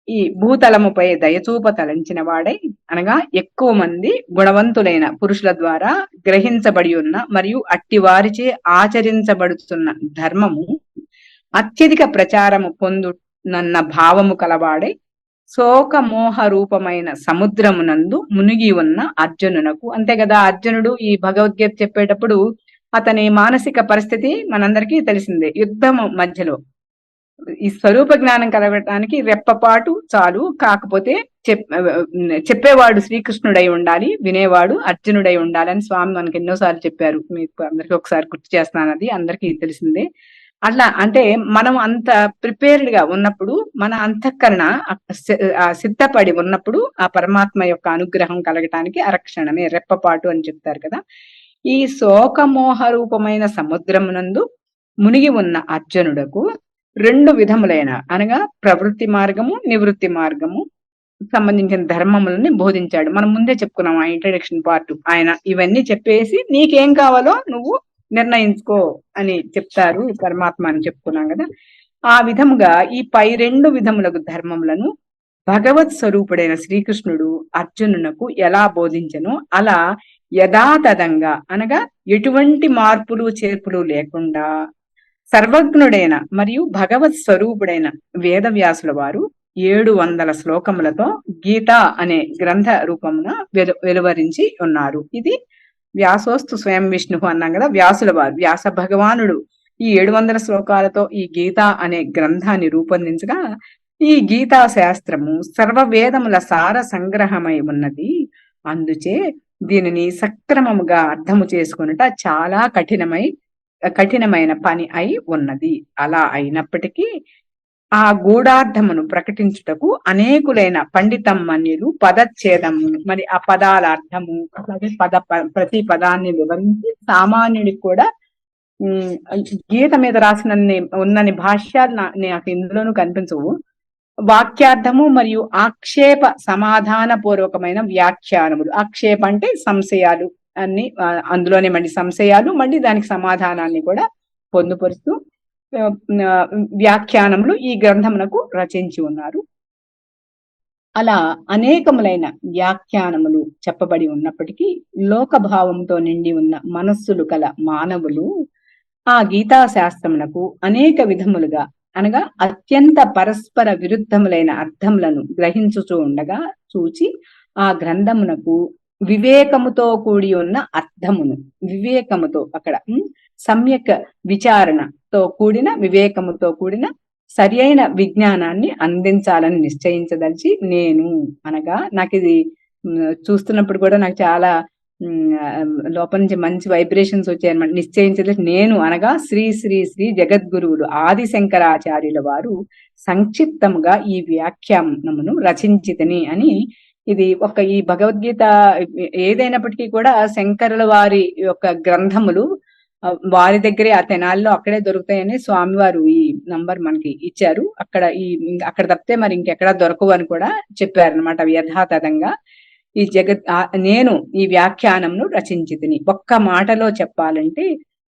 Speaker 1: ఈ భూతలముపై దయచూప తలంచిన వాడై అనగా ఎక్కువ మంది గుణవంతులైన పురుషుల ద్వారా గ్రహించబడి ఉన్న మరియు అట్టివారిచే ఆచరించబడుతున్న ధర్మము అత్యధిక ప్రచారము పొందునన్న భావము కలవాడై శోకమోహ రూపమైన సముద్రమునందు మునిగి ఉన్న అర్జునునకు, అంతే కదా. అర్జునుడు ఈ భగవద్గీత చెప్పేటప్పుడు అతని మానసిక పరిస్థితి మనందరికీ తెలిసిందే. యుద్ధము మధ్యలో ఈ స్వరూప జ్ఞానం కలగటానికి రెప్పపాటు చాలు, కాకపోతే చెప్పేవాడు శ్రీకృష్ణుడై ఉండాలి, వినేవాడు అర్జునుడై ఉండాలని స్వామి మనకి ఎన్నోసార్లు చెప్పారు. మీకు అందరికీ ఒకసారి గుర్తు చేస్తున్నాను, అది అందరికీ తెలిసిందే. అట్లా అంటే మనం అంత ప్రిపేర్డ్ గా ఉన్నప్పుడు, మన అంతఃకరణ సిద్ధపడి ఉన్నప్పుడు ఆ పరమాత్మ యొక్క అనుగ్రహం కలగటానికి అరక్షణమే రెప్పపాటు అని చెప్తారు కదా. ఈ శోకమోహ రూపమైన సముద్రమునందు మునిగి ఉన్న అర్జునుడకు 2 విధములైన అనగా ప్రవృత్తి మార్గము, నివృత్తి మార్గము సంబంధించిన ధర్మములని బోధించాడు. మనం ముందే చెప్పుకున్నాం ఆ ఇంట్రడక్షన్ పార్ట్. ఆయన ఇవన్నీ చెప్పేసి నీకేం కావాలో నువ్వు నిర్ణయించుకో అని చెప్తారు పరమాత్మ అని చెప్పుకున్నాం కదా. ఆ విధముగా ఈ పై 2 విధములకు ధర్మములను భగవత్ స్వరూపుడైన శ్రీకృష్ణుడు అర్జునునకు ఎలా బోధించనో అలా యథాతథంగా అనగా ఎటువంటి మార్పులు చేర్పులు లేకుండా సర్వజ్ఞుడైన మరియు భగవత్ స్వరూపుడైన వేదవ్యాసుల వారు 700 శ్లోకములతో గీత అనే గ్రంథ రూపమున వెలువరించి ఉన్నారు. ఇది వ్యాసోస్తు స్వయం విష్ణు అన్నాం కదా, వ్యాసుల వారు, వ్యాస భగవానుడు ఈ 700 శ్లోకాలతో ఈ గీత అనే గ్రంథాన్ని రూపొందించగా ఈ గీతా శాస్త్రము సర్వవేదముల సార సంగ్రహమై ఉన్నది. అందుచే దీనిని సక్రమముగా అర్థము చేసుకున్నట చాలా కఠినమైన పని అయి ఉన్నది. అలా అయినప్పటికీ ఆ గూఢార్థమును ప్రకటించుటకు అనేకులైన పండితమ్మన్యులు పదచ్ఛేదము మరి ఆ పదాల అర్థము అలాగే ప్రతి పదాన్ని వివరించి సామాన్యుడికి కూడా గీత మీద రాసిన ఉన్నని భాష్యాలు నాకు ఇందులోనూ కనిపించవు. వాక్యార్థము మరియు ఆక్షేప సమాధాన పూర్వకమైన వ్యాఖ్యానములు. ఆక్షేప అంటే సంశయాలు అన్ని, అందులోనే మళ్ళీ సంశయాలు, మళ్ళీ దానికి సమాధానాన్ని కూడా పొందుపరుస్తూ వ్యాఖ్యానములు ఈ గ్రంథమునకు రచించి ఉన్నారు. అలా అనేకములైన వ్యాఖ్యానములు చెప్పబడి ఉన్నప్పటికీ లోకభావంతో నిండి ఉన్న మనస్సులు కల మానవులు ఆ గీతా శాస్త్రమునకు అనేక విధములుగా అనగా అత్యంత పరస్పర విరుద్ధములైన అర్థములను గ్రహించుచూ ఉండగా చూచి ఆ గ్రంథమునకు వివేకముతో కూడి ఉన్న అర్థమును, వివేకముతో అక్కడ సమ్యక్ విచారణతో కూడిన వివేకముతో కూడిన సరి అయిన విజ్ఞానాన్ని అందించాలని నిశ్చయించదలిచి నేను అనగా నాకు ఇది చూస్తున్నప్పుడు కూడా నాకు చాలా లోపల నుంచి మంచి వైబ్రేషన్స్ వచ్చాయన్నమాట. నిశ్చయించదలిచి నేను అనగా శ్రీ శ్రీ శ్రీ జగద్గురువులు ఆది శంకరాచార్యుల వారు సంక్షిప్తముగా ఈ వ్యాఖ్యానమును రచించితని అని. ఇది ఒక ఈ భగవద్గీత ఏదైనప్పటికీ కూడా శంకరుల వారి యొక్క గ్రంథములు వారి దగ్గరే ఆ తెనాల్లో అక్కడే దొరుకుతాయని స్వామివారు ఈ నంబర్ మనకి ఇచ్చారు. అక్కడ తప్పితే మరి ఇంకెక్కడా దొరకవు అని కూడా చెప్పారనమాట. యథాతథంగా ఈ నేను ఈ వ్యాఖ్యానంను రచించితిని. ఒక్క మాటలో చెప్పాలంటే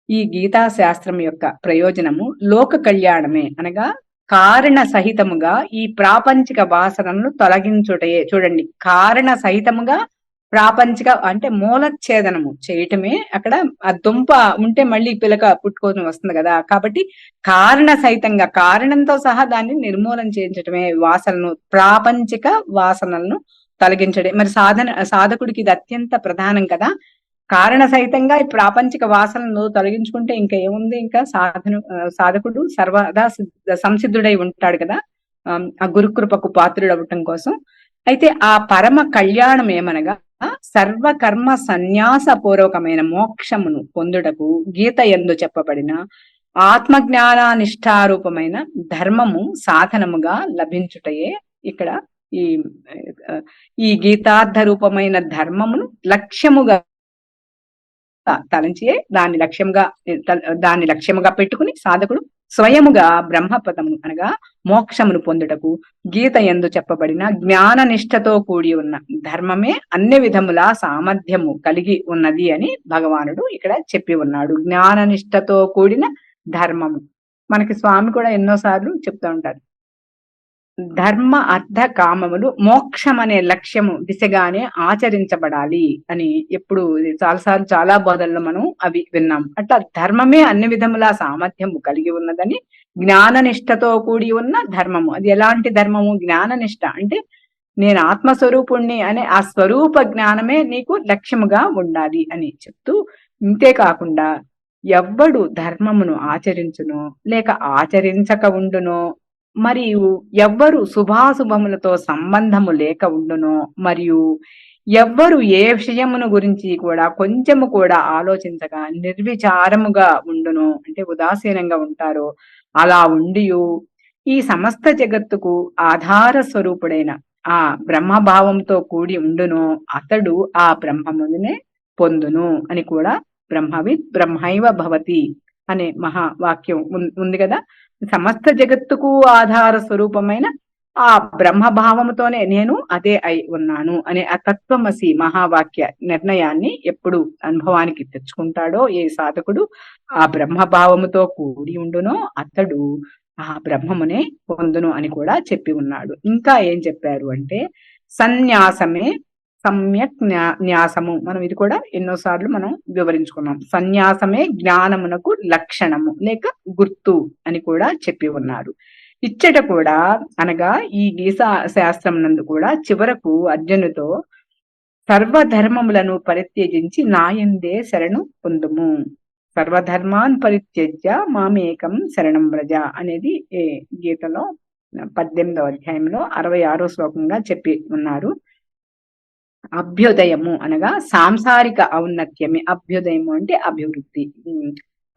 Speaker 1: ఈ గీతా శాస్త్రం యొక్క ప్రయోజనము లోక కళ్యాణమే అనగా కారణ సహితముగా ఈ ప్రాపంచిక వాసనలను తొలగించుటయే. చూడండి, కారణ సహితముగా ప్రాపంచిక అంటే మూలఛేదనము చేయటమే. అక్కడ ఆ దుంప ఉంటే మళ్ళీ పిలక పుట్టుకొని వస్తుంది కదా, కాబట్టి కారణ సహితంగా కారణంతో సహా దాన్ని నిర్మూలన చేయించటమే వాసనను, ప్రాపంచిక వాసనలను తొలగించడే. మరి సాధకుడికి ఇది అత్యంత ప్రధానం కదా. కారణ సహితంగా ఈ ప్రాపంచిక వాసనను తొలగించుకుంటే ఇంకా ఏముంది, ఇంకా సాధకుడు సర్వదా సంసిద్ధుడై ఉంటాడు కదా ఆ గురుకృపకు పాత్రుడు అవ్వటం కోసం. అయితే ఆ పరమ కళ్యాణం ఏమనగా సర్వకర్మ సన్యాస పూర్వకమైన మోక్షమును పొందుటకు గీత యందు చెప్పబడిన ఆత్మజ్ఞానానిష్టారూపమైన ధర్మము సాధనముగా లభించుటయే. ఇక్కడ ఈ గీతార్థ రూపమైన ధర్మమును లక్ష్యముగా తలంచే దాన్ని లక్ష్యముగా పెట్టుకుని సాధకుడు స్వయముగా బ్రహ్మపదమును అనగా మోక్షమును పొందుటకు గీత యందు చెప్పబడిన జ్ఞాన నిష్ఠతో కూడి ఉన్న ధర్మమే అన్ని విధముల సామర్థ్యము కలిగి ఉన్నది అని భగవానుడు ఇక్కడ చెప్పి ఉన్నాడు. జ్ఞాన నిష్ఠతో కూడిన ధర్మము మనకి స్వామి కూడా ఎన్నోసార్లు చెప్తూ ఉంటారు. ధర్మ అర్థ కామములు మోక్షం అనే లక్ష్యము దిశగానే ఆచరించబడాలి అని ఎప్పుడు చాలాసార్లు చాలా బోధనలు మనం అవి విన్నాం. అట్లా ధర్మమే అన్ని విధముల సామర్థ్యము కలిగి ఉన్నదని, జ్ఞాన నిష్ఠతో కూడి ఉన్న ధర్మము. అది ఎలాంటి ధర్మము? జ్ఞాన నిష్ఠ అంటే నేను ఆత్మస్వరూపుణ్ణి అనే ఆ స్వరూప జ్ఞానమే నీకు లక్ష్యముగా ఉండాలి అని చెప్తూ, ఇంతేకాకుండా ఎవ్వడు ధర్మమును ఆచరించునో లేక ఆచరించక ఉండునో, మరియు ఎవ్వరు శుభాశుభములతో సంబంధము లేక ఉండునో, మరియు ఎవ్వరు ఏ విషయమును గురించి కూడా కొంచెము కూడా ఆలోచించగా నిర్విచారముగా ఉండును, అంటే ఉదాసీనంగా ఉంటారో అలా ఉండియు ఈ సమస్త జగత్తుకు ఆధార స్వరూపుడైన ఆ బ్రహ్మభావంతో కూడి ఉండును, అతడు ఆ బ్రహ్మమునే పొందును అని కూడా బ్రహ్మవిత్ బ్రహ్మైవ భవతి అనే మహావాక్యం ఉంది కదా. సమస్త జగత్తుకు ఆధార స్వరూపమైన ఆ బ్రహ్మభావముతోనే నేను అదే అయి ఉన్నాను అనే ఆ తత్వమసి మహావాక్య నిర్ణయాన్ని ఎప్పుడు అనుభవానికి తెచ్చుకుంటాడో ఏ సాధకుడు ఆ బ్రహ్మభావముతో కూడి ఉండునో అతడు ఆ బ్రహ్మమునే పొందును అని కూడా చెప్పి ఉన్నాడు. ఇంకా ఏం చెప్పారు అంటే సన్యాసమే సమ్యక్ న్యాసము. మనం ఇది కూడా ఎన్నోసార్లు మనం వివరించుకున్నాం. సన్యాసమే జ్ఞానమునకు లక్షణము లేక గుర్తు అని కూడా చెప్పి ఉన్నారు. ఇచ్చట కూడా అనగా ఈ గీతా శాస్త్రం నందు కూడా చివరకు అర్జునుతో సర్వధర్మములను పరిత్యజించి నాయందే శరణు పొందుము, సర్వధర్మాన్ పరిత్యజ్య మామేకం శరణం వ్రజ అనేది గీతలో 18వ అధ్యాయంలో 66వ శ్లోకంగా చెప్పి ఉన్నారు. అభ్యుదయము అనగా సాంసారిక ఔన్నత్యమే. అభ్యుదయము అంటే అభివృద్ధి,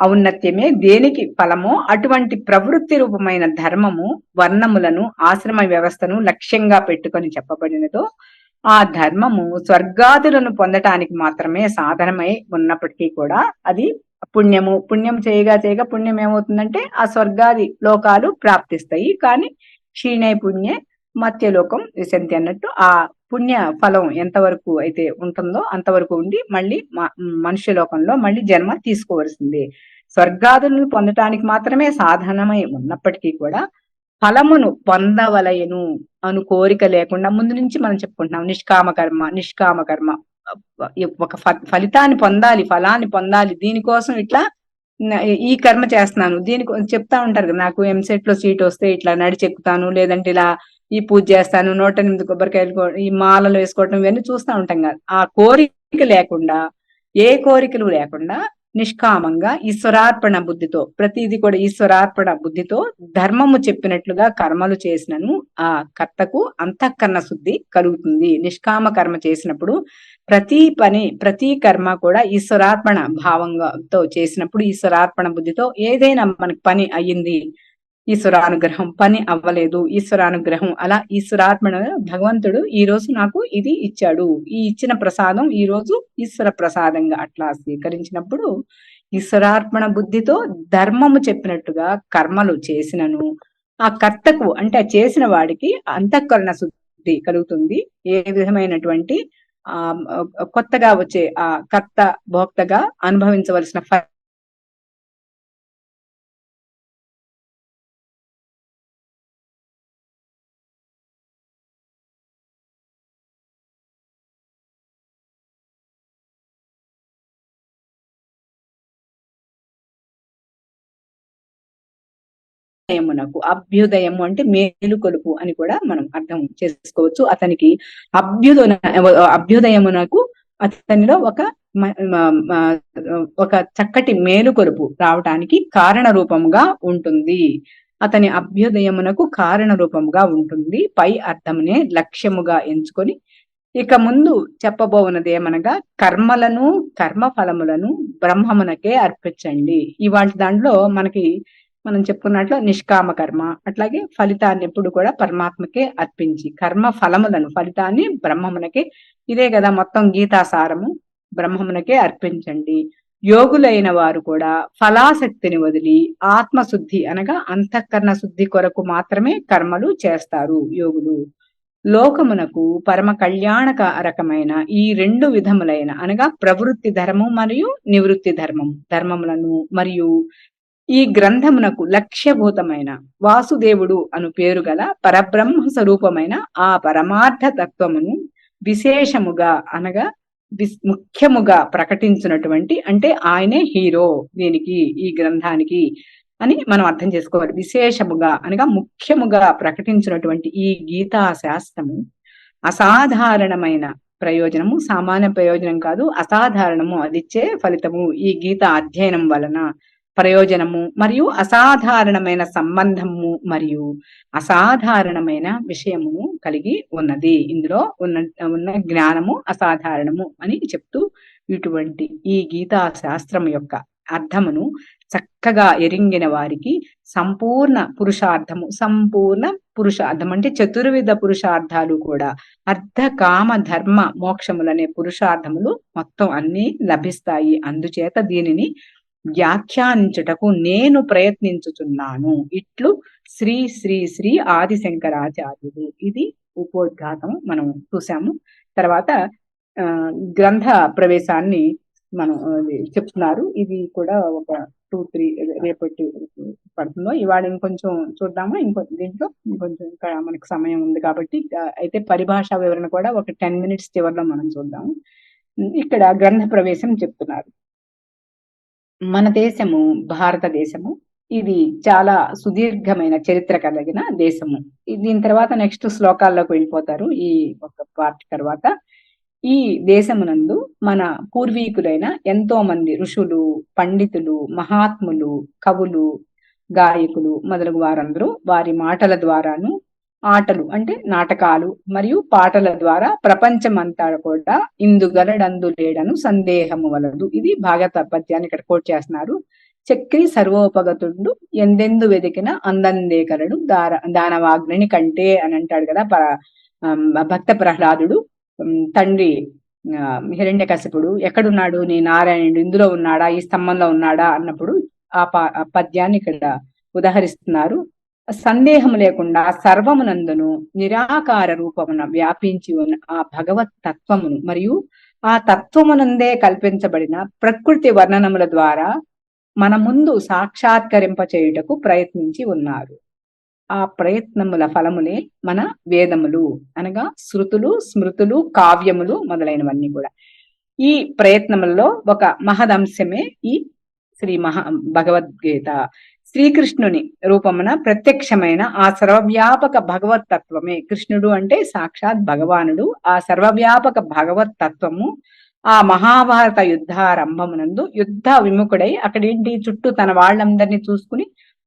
Speaker 1: ఔన్నత్యమే దేనికి ఫలమో అటువంటి ప్రవృత్తి రూపమైన ధర్మము వర్ణములను ఆశ్రమ వ్యవస్థను లక్ష్యంగా పెట్టుకొని చెప్పబడినదో ఆ ధర్మము స్వర్గాదులను పొందటానికి మాత్రమే సాధనమై ఉన్నప్పటికీ కూడా అది పుణ్యం చేయగా చేయగా పుణ్యం ఏమవుతుందంటే ఆ స్వర్గాది లోకాలు ప్రాప్తిస్తాయి. కానీ క్షీణే పుణ్యే మత్స్యలోకం విశంతి అన్నట్టు ఆ పుణ్య ఫలం ఎంతవరకు అయితే ఉంటుందో అంతవరకు ఉండి మళ్ళీ మనుష్య లోకంలో మళ్ళీ జన్మ తీసుకోవలసిందే. స్వర్గాదులను పొందటానికి మాత్రమే సాధనమై ఉన్నప్పటికీ కూడా ఫలమును పొందవలయను అను కోరిక లేకుండా ముందు నుంచి మనం చెప్పుకుంటున్నాం. నిష్కామ కర్మ ఒక ఫలితాన్ని పొందాలి, ఫలాన్ని పొందాలి, దీనికోసం ఇట్లా ఈ కర్మ చేస్తున్నాను, దీనికి చెప్తా ఉంటారు కదా, నాకు ఎంసెట్ లో సీట్ వస్తే ఇట్లా నడిచెక్కుతాను, లేదంటే ఇలా ఈ పూజ చేస్తాను, 108 కొబ్బరికాయలు ఈ మాలలు వేసుకోవటం, ఇవన్నీ చూస్తూ ఉంటాం కదా. ఆ కోరిక లేకుండా, ఏ కోరికలు లేకుండా నిష్కామంగా ఈశ్వరార్పణ బుద్ధితో, ప్రతిదీ కూడా ఈశ్వరార్పణ బుద్ధితో ధర్మము చెప్పినట్లుగా కర్మలు చేసినను ఆ కర్తకు అంతఃకరణ శుద్ధి కలుగుతుంది. నిష్కామ కర్మ చేసినప్పుడు ప్రతి కర్మ కూడా ఈశ్వరార్పణ భావంతో చేసినప్పుడు, ఈశ్వరార్పణ బుద్ధితో ఏదైనా మనకి పని అయ్యింది, ఈశ్వరానుగ్రహం, పని అవ్వలేదు, ఈశ్వరానుగ్రహం, అలా ఈశ్వరార్పణ, భగవంతుడు ఈ రోజు నాకు ఇది ఇచ్చాడు, ఈ ఇచ్చిన ప్రసాదం ఈ రోజు ఈశ్వర ప్రసాదంగా అట్లా స్వీకరించినప్పుడు ఈశ్వరార్పణ బుద్ధితో ధర్మము చెప్పినట్టుగా కర్మలు చేసినను ఆ కర్తకు అంటే చేసిన వాడికి అంతఃకరణ శుద్ధి కలుగుతుంది. ఏ విధమైనటువంటి కొత్తగా వచ్చే ఆ కర్త భోక్తగా అనుభవించవలసిన అభ్యుదయము అంటే మేలుకొలుపు అని కూడా మనం అర్థం చేసుకోవచ్చు. అతనికి అభ్యుదయమునకు అతనిలో ఒక చక్కటి మేలుకొలుపు రావటానికి కారణ రూపముగా ఉంటుంది. అతని అభ్యుదయమునకు కారణ రూపముగా ఉంటుంది. పై అర్థమునే లక్ష్యముగా ఎంచుకొని ఇక ముందు చెప్పబోవున్నది ఏమనగా కర్మలను కర్మ ఫలములను బ్రహ్మమునకే అర్పించండి. ఇవాళ దాంట్లో మనం చెప్పుకున్నట్లు నిష్కామ కర్మ, అట్లాగే ఫలితాన్ని ఎప్పుడు కూడా పరమాత్మకే అర్పించి కర్మ ఫలితాన్ని బ్రహ్మమునకే, ఇదే కదా మొత్తం గీతాసారము, బ్రహ్మమునకే అర్పించండి. యోగులైన వారు కూడా ఫలాసక్తిని వదిలి ఆత్మశుద్ధి అనగా అంతఃకరణ శుద్ధి కొరకు మాత్రమే కర్మలు చేస్తారు యోగులు. లోకమునకు పరమ కళ్యాణకరకమైన ఈ 2 విధములైన అనగా ప్రవృత్తి ధర్మం మరియు నివృత్తి ధర్మములను మరియు ఈ గ్రంథమునకు లక్ష్యభూతమైన వాసుదేవుడు అను పేరు గల పరబ్రహ్మ స్వరూపమైన ఆ పరమార్థ తత్వమును విశేషముగా అనగా ముఖ్యముగా ప్రకటించినటువంటి, అంటే ఆయనే హీరో దీనికి, ఈ గ్రంథానికి అని మనం అర్థం చేసుకోవాలి. విశేషముగా అనగా ముఖ్యముగా ప్రకటించినటువంటి ఈ గీతా శాస్త్రము అసాధారణమైన ప్రయోజనము, సామాన్య ప్రయోజనం కాదు, అసాధారణము, అదిచ్చే ఫలితము ఈ గీత అధ్యయనం వలన ప్రయోజనము మరియు అసాధారణమైన సంబంధము మరియు అసాధారణమైన విషయమును కలిగి ఉన్నది. ఇందులో ఉన్న జ్ఞానము అసాధారణము అని చెప్తూ ఇటువంటి ఈ గీతా శాస్త్రం యొక్క అర్థమును చక్కగా ఎరింగిన వారికి సంపూర్ణ పురుషార్థం అంటే చతుర్విధ పురుషార్థాలు కూడా అర్థ కామ ధర్మ మోక్షములనే పురుషార్థములు మొత్తం అన్ని లభిస్తాయి. అందుచేత దీనిని వ్యాఖ్యానించుటకు నేను ప్రయత్నించుచున్నాను. ఇట్లు శ్రీ శ్రీ శ్రీ ఆదిశంకరాచార్యుడు. ఇది ఉపోద్ఘాతం మనం చూసాము. తర్వాత గ్రంథ ప్రవేశాన్ని మనం చెప్తున్నారు. ఇది కూడా ఒక 2-3 రేపటి పడుతుందో ఇవాళ ఇంకొంచెం చూద్దాము. దీంట్లో ఇంకొంచెం ఇంకా మనకు సమయం ఉంది కాబట్టి అయితే పరిభాషా వివరణ కూడా ఒక 10 minutes చివరిలో మనం చూద్దాము. ఇక్కడ గ్రంథ ప్రవేశం చెప్తున్నారు. మన దేశము భారతదేశము. ఇది చాలా సుదీర్ఘమైన చరిత్ర కలిగిన దేశము. దీని తర్వాత నెక్స్ట్ శ్లోకాల్లోకి వెళ్ళిపోతారు. ఈ ఒక పార్ట్ తర్వాత ఈ దేశమునందు మన పూర్వీకులైన ఎంతో మంది ఋషులు, పండితులు, మహాత్ములు, కవులు, గాయకులు మొదలగు వారందరూ వారి మాటల ద్వారాను, ఆటలు అంటే నాటకాలు మరియు పాటల ద్వారా ప్రపంచమంతా కూడా ఇందుగలడందు లేడను సందేహము వలదు. ఇది భాగవత పద్యాన్ని ఇక్కడ కోట్ చేస్తున్నారు. చక్రి సర్వోపగతుండు ఎందెందు వెదికిన అందందే కలడు దానవాగ్ని కంటే అని అంటాడు కదా భక్త ప్రహ్లాదుడు. తండ్రి హిరణ్యకశిపుడు ఎక్కడున్నాడు, నీ నారాయణుడు ఇందులో ఉన్నాడా, ఈ స్తంభంలో ఉన్నాడా అన్నప్పుడు ఆ పద్యాన్ని ఇక్కడ ఉదహరిస్తున్నారు. సందేహం లేకుండా సర్వమునందును నిరాకార రూపమున వ్యాపించి ఉన్న ఆ భగవత్ తత్వమును మరియు ఆ తత్వమునందే కల్పించబడిన ప్రకృతి వర్ణనముల ద్వారా మన ముందు సాక్షాత్కరింప చేయుటకు ప్రయత్నించి ఉన్నారు. ఆ ప్రయత్నముల ఫలములే మన వేదములు అనగా శృతులు, స్మృతులు, కావ్యములు మొదలైనవన్నీ కూడా. ఈ ప్రయత్నములలో ఒక మహదంశమే ఈ భగవద్గీత. శ్రీకృష్ణుని రూపమున ప్రత్యక్షమైన ఆ సర్వవ్యాపక భగవత్ తత్వమే. కృష్ణుడు అంటే సాక్షాత్ భగవానుడు. ఆ సర్వవ్యాపక భగవత్ తత్వము ఆ మహాభారత యుద్ధారంభమునందు యుద్ధ విముఖుడై అక్కడేంటి చుట్టూ తన వాళ్ళందరినీ చూసుకుని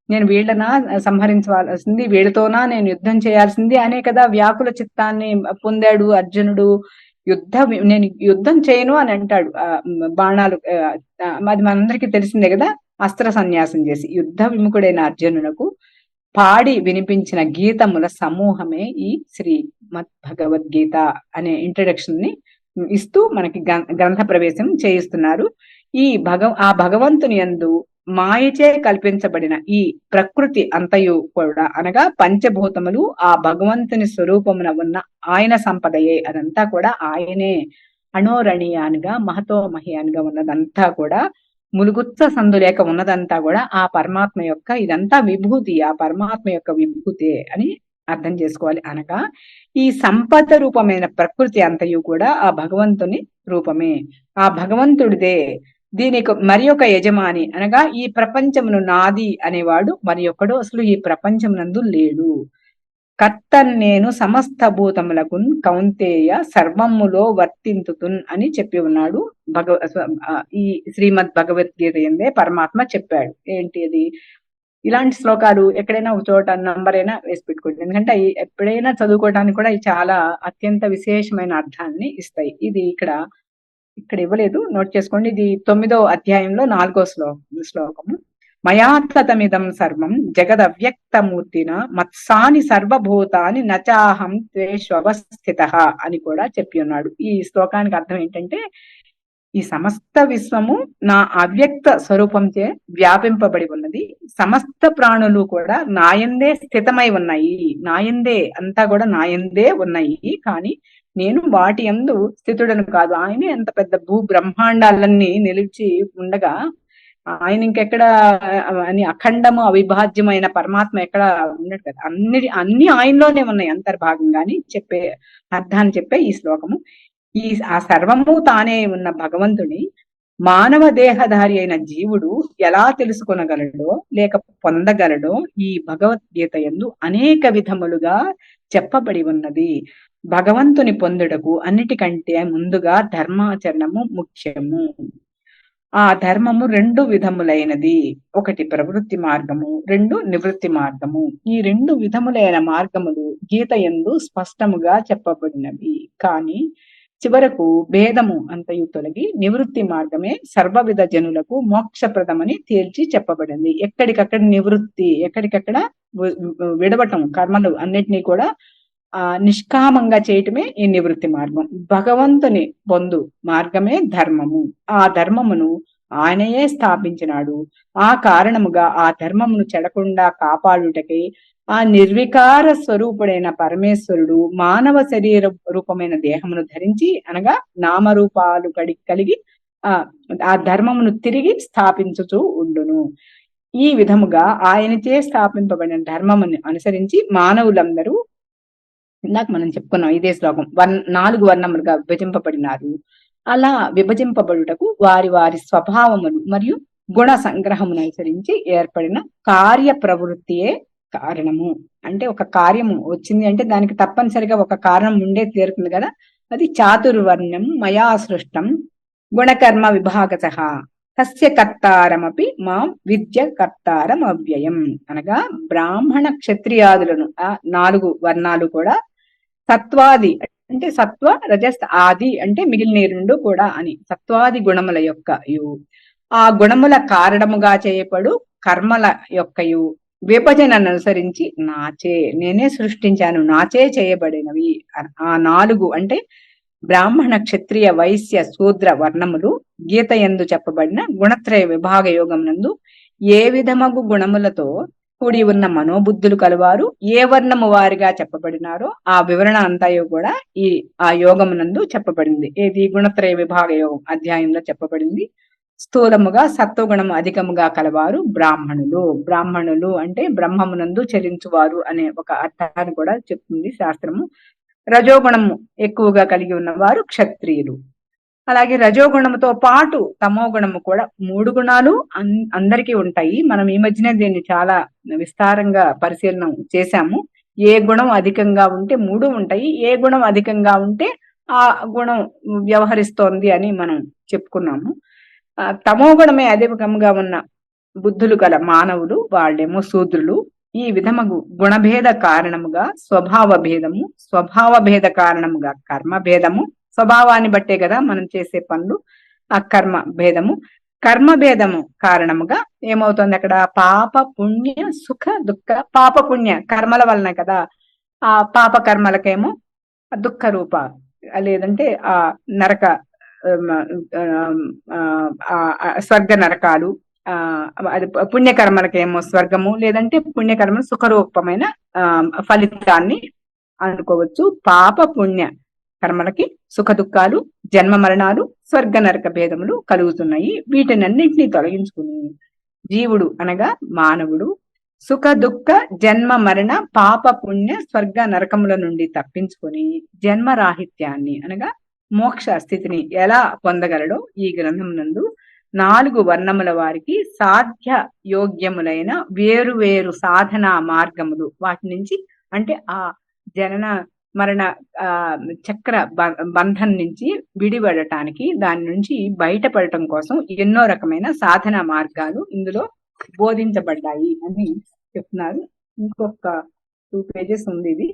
Speaker 1: నేను వీళ్ళనా సంహరించవలసింది, వీళ్ళతోనా నేను యుద్ధం చేయాల్సింది అనే కదా వ్యాకుల చిత్తాన్ని పొందాడు అర్జునుడు. నేను యుద్ధం చేయను అని అంటాడు. బాణాలు అది మనందరికీ తెలిసిందే కదా. అస్త్ర సన్యాసం చేసి యుద్ధ విముఖుడైన అర్జునునకు పాడి వినిపించిన గీతముల సమూహమే ఈ శ్రీమద్ భగవద్గీత అనే ఇంట్రడక్షన్ ని ఇస్తూ మనకి గ్రంథ ప్రవేశం చేయిస్తున్నారు. ఆ భగవంతుని యందు మాయచే కల్పించబడిన ఈ ప్రకృతి అంతయు కూడా అనగా పంచభూతములు ఆ భగవంతుని స్వరూపమున ఉన్న ఆయన సంపదయే. అదంతా కూడా ఆయనే. అణోరణీయానుగా మహతో మహియానుగా ఉన్నదంతా కూడా, ములుగుత్స సందులేక ఉన్నదంతా కూడా ఆ పరమాత్మ యొక్క ఇదంతా విభూతి, ఆ పరమాత్మ యొక్క విభూతే అని అర్థం చేసుకోవాలి. అనగా ఈ సంపద రూపమైన ప్రకృతి అంతయు కూడా ఆ భగవంతుని రూపమే, ఆ భగవంతుడిదే. దీనికి మరి ఒక యజమాని అనగా ఈ ప్రపంచమును నాది అనేవాడు మరి ఒకడు అసలు ఈ ప్రపంచమునందు లేడు. కర్తన్ నేను సమస్త భూతములకు కౌంతేయ సర్వములో వర్తింతుతున్ అని చెప్పి ఉన్నాడు. ఈ శ్రీమద్ భగవద్గీత ఎందే పరమాత్మ చెప్పాడు. ఏంటి అది? ఇలాంటి శ్లోకాలు ఎక్కడైనా ఒక చోట నంబర్ అయినా వేసి పెట్టుకోండి. ఎందుకంటే ఎప్పుడైనా చదువుకోవడానికి కూడా చాలా అత్యంత విశేషమైన అర్థాన్ని ఇస్తాయి. ఇది ఇక్కడ ఇవ్వలేదు, నోట్ చేసుకోండి. ఇది 9వ అధ్యాయంలో 4వ శ్లోకము. మయాత్మిదం సర్వం జగదవ్యక్తమూర్తిన మత్సాని సర్వభూతాని నచాహం త్వేష్వస్థితః అని కూడా చెప్పి ఉన్నాడు. ఈ శ్లోకానికి అర్థం ఏంటంటే ఈ సమస్త విశ్వము నా అవ్యక్త స్వరూపంచే వ్యాపింపబడి ఉన్నది. సమస్త ప్రాణులు కూడా నాయందే స్థితమై ఉన్నాయి. నాయందే అంతా కూడా నాయందే ఉన్నాయి. కానీ నేను వాటి యందు స్థితుడను కాదు. ఆయనే ఎంత పెద్ద భూ బ్రహ్మాండాలన్నీ నిలిచి ఉండగా ఆయన ఇంకెక్కడ అని అఖండము అవిభాజ్యమైన పరమాత్మ ఎక్కడ ఉన్నాడు కదా. అన్ని ఆయనలోనే ఉన్నాయి అంతర్భాగంగాని చెప్పే అర్థాన్ని చెప్పే ఈ శ్లోకము. ఆ సర్వము తానే ఉన్న భగవంతుని మానవ దేహధారి అయిన జీవుడు ఎలా తెలుసుకొనగలడో లేక పొందగలడో ఈ భగవద్గీత యందు అనేక విధములుగా చెప్పబడి ఉన్నది. భగవంతుని పొందుటకు అన్నిటికంటే ముందుగా ధర్మాచరణము ముఖ్యము. ఆ ధర్మము రెండు విధములైనది. ఒకటి ప్రవృత్తి మార్గము, రెండు నివృత్తి మార్గము. ఈ రెండు విధములైన మార్గములు గీత యందు స్పష్టముగా చెప్పబడినవి. కానీ చివరకు భేదము అంతయు తొలగి నివృత్తి మార్గమే సర్వవిధ జనులకు మోక్షప్రదమని తేల్చి చెప్పబడింది. ఎక్కడికక్కడ నివృత్తి, ఎక్కడికక్కడ విడవటం, కర్మలు అన్నిటినీ కూడా నిష్కామంగా చేయటమే ఈ నివృత్తి మార్గం. భగవంతుని పొందు మార్గమే ధర్మము. ఆ ధర్మమును ఆయనయే స్థాపించినాడు. ఆ కారణముగా ఆ ధర్మమును చెడకుండా కాపాడుటకై ఆ నిర్వికార స్వరూపుడైన పరమేశ్వరుడు మానవ శరీర రూపమైన దేహమును ధరించి, అనగా నామరూపాలు కలిగి ఆ ధర్మమును తిరిగి స్థాపించుచూ ఉండును. ఈ విధముగా ఆయనచే స్థాపింపబడిన ధర్మమును అనుసరించి మానవులందరూ, ఇందాక మనం చెప్పుకున్నాం ఇదే శ్లోకం, 4 వర్ణములుగా విభజింపబడినారు. అలా విభజింపబడుటకు వారి వారి స్వభావములు మరియు గుణ సంగ్రహమును అనుసరించి ఏర్పడిన కార్య ప్రవృత్తియే కారణము. అంటే ఒక కార్యము వచ్చింది అంటే దానికి తప్పనిసరిగా ఒక కారణం ఉండే తీరుతుంది కదా. అది చాతుర్వర్ణం మయా సృష్టం గుణకర్మ విభాగశః తస్య కర్తారమపి మా విద్య కర్తారం అవ్యయం. అనగా బ్రాహ్మణ క్షత్రియాదులను 4 వర్ణాలు కూడా సత్వాది అంటే సత్వ రజస్ ఆది అంటే మిగిలిన 2 కూడా అని సత్వాది గుణముల యొక్కయు ఆ గుణముల కారణముగా చేయబడు కర్మల యొక్కయు విభజనను అనుసరించి నాచే, నేనే సృష్టించాను, నాచే చేయబడినవి ఆ 4 అంటే బ్రాహ్మణ క్షత్రియ వైశ్య శూద్ర వర్ణములు గీత యందు చెప్పబడిన గుణత్రయ విభాగ యోగం నందు ఏ విధమగు గుణములతో కూడి ఉన్న మనోబుద్ధులు కలవారు ఏ వర్ణము వారిగా చెప్పబడినారో ఆ వివరణ అంతయు కూడా ఆ యోగమునందు చెప్పబడింది. ఏది గుణత్రయ విభాగ యోగం అధ్యాయంలో చెప్పబడింది. స్థూలముగా సత్వగుణము అధికముగా కలవారు బ్రాహ్మణులు. బ్రాహ్మణులు అంటే బ్రహ్మమునందు చెలించువారు అనే ఒక అర్థాన్ని కూడా చెప్తుంది శాస్త్రము. రజోగుణము ఎక్కువగా కలిగి ఉన్నవారు క్షత్రియులు. అలాగే రజోగుణముతో పాటు తమో గుణము కూడా 3 గుణాలు అందరికీ ఉంటాయి. మనం ఈ మధ్యనే దీన్ని చాలా విస్తారంగా పరిశీలన చేశాము. ఏ గుణం అధికంగా ఉంటే 3 ఉంటాయి, ఏ గుణం అధికంగా ఉంటే ఆ గుణం వ్యవహరిస్తోంది అని మనం చెప్పుకున్నాము. తమో గుణమే అధికంగా ఉన్న బుద్ధులు గల మానవులు వాళ్ళేమో శూద్రులు. ఈ విధముగు గుణభేద కారణముగా స్వభావ భేదము, స్వభావ భేద కారణముగా కర్మ భేదము, స్వభావాన్ని బట్టే కదా మనం చేసే పనులు, ఆ కర్మ భేదము, కర్మ భేదము కారణముగా ఏమవుతుంది అక్కడ పాప పుణ్య సుఖ దుఃఖ, పాప పుణ్య కర్మల వలన కదా ఆ పాప కర్మలకేమో దుఃఖ రూప, లేదంటే ఆ నరక స్వర్గ నరకాలు, అది పుణ్యకర్మలకేమో స్వర్గము, లేదంటే పుణ్యకర్మ సుఖరూపమైన ఫలితాన్ని అనుకోవచ్చు. పాప పుణ్య కర్మలకి సుఖ దుఃఖాలు, జన్మ మరణాలు, స్వర్గ నరక భేదములు కలుగుతున్నాయి. వీటినన్నింటినీ తొలగించుకుని జీవుడు అనగా మానవుడు సుఖ దుఃఖ జన్మ మరణ పాప పుణ్య స్వర్గ నరకముల నుండి తప్పించుకొని జన్మరాహిత్యాన్ని అనగా మోక్ష స్థితిని ఎలా పొందగలడో ఈ గ్రంథం నందు 4 వర్ణముల వారికి సాధ్య యోగ్యములైన వేరు వేరు సాధన మార్గములు, వాటి నుంచి అంటే ఆ జనన మరణ చక్ర బంధం నుంచి విడిపడటానికి, దాని నుంచి బయటపడటం కోసం ఎన్నో రకమైన సాధన మార్గాలు ఇందులో బోధించబడ్డాయి అని చెప్తున్నారు. ఇంకొక 2 పేజెస్ ఉంది ఇది.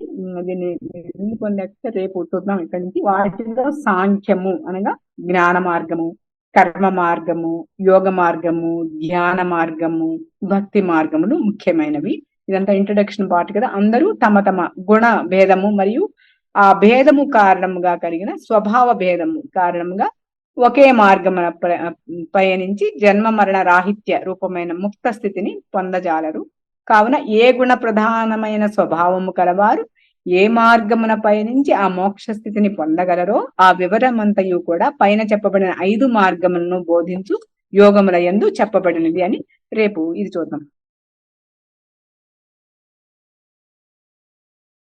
Speaker 1: దీన్ని పొందాక రేపు చూద్దాం ఇక్కడి నుంచి. వాటిలో సాంఖ్యము అనగా జ్ఞాన మార్గము, కర్మ మార్గము, యోగ మార్గము, ధ్యాన మార్గము, భక్తి మార్గములు ముఖ్యమైనవి. ఇదంతా ఇంట్రడక్షన్ పార్ట్ కదా. అందరూ తమ తమ గుణ భేదము మరియు ఆ భేదము కారణముగా కలిగిన స్వభావ భేదము కారణముగా ఒకే మార్గమున పయనించి జన్మ మరణ రాహిత్య రూపమైన ముక్త స్థితిని పొందజాలరు. కావున ఏ గుణ ప్రధానమైన స్వభావము కలవారు ఏ మార్గమున పయనించి ఆ మోక్ష స్థితిని పొందగలరో ఆ వివరమంతయు కూడా పైన చెప్పబడిన 5 మార్గములను బోధించు యోగముల యందు చెప్పబడినది అని రేపు ఇది చూద్దాం.